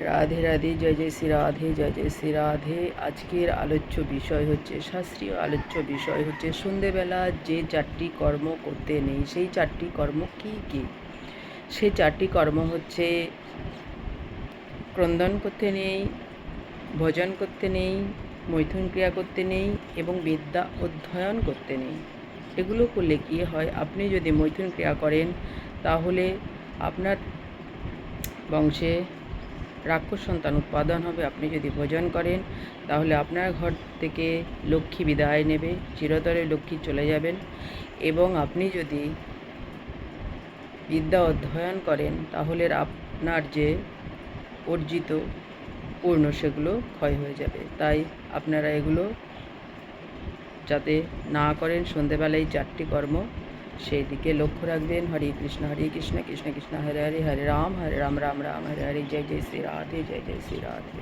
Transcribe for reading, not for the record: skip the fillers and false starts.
রাধে রাধে, জয় জয় শ্রী রাধে, জয় জয় শ্রী রাধে। আজকের আলোচ্য বিষয় হচ্ছে, শাস্ত্রীয় আলোচ্য বিষয় হচ্ছে সন্ধেবেলা যে 4টি কর্ম করতে নেই, সেই 4টি কর্ম কি কি? সেই 4টি কর্ম হচ্ছে ক্রন্দন করতে নেই, ভজন করতে নেই, মৈথুন ক্রিয়া করতে নেই এবং বিদ্যা অধ্যয়ন করতে নেই। এগুলো করলে কী হয়, আপনি যদি মৈথুন ক্রিয়া করেন তাহলে আপনার বংশে রাক্ষস সন্তান উৎপাদন হবে। আপনি যদি ভোজন করেন তাহলে আপনার ঘর থেকে লক্ষ্মী বিদায় নেবে, চিরতরে লক্ষ্মী চলে যাবেন। এবং আপনি যদি বিদ্যা অধ্যয়ন করেন তাহলে আপনার যে অর্জিত পূর্ণ সেগুলো ক্ষয় হয়ে যাবে। তাই আপনারা এগুলো যাতে না করেন, সন্ধেবেলায় 4টি কর্ম সেই দিকে লক্ষ্য রাখবেন। হরে কৃষ্ণ কৃষ্ণ কৃষ্ণ হরে হরে, হরে রাম রাম রাম হরে হরে। জয় জয় শ্রী রাধে, জয় জয় শ্রী রাধে।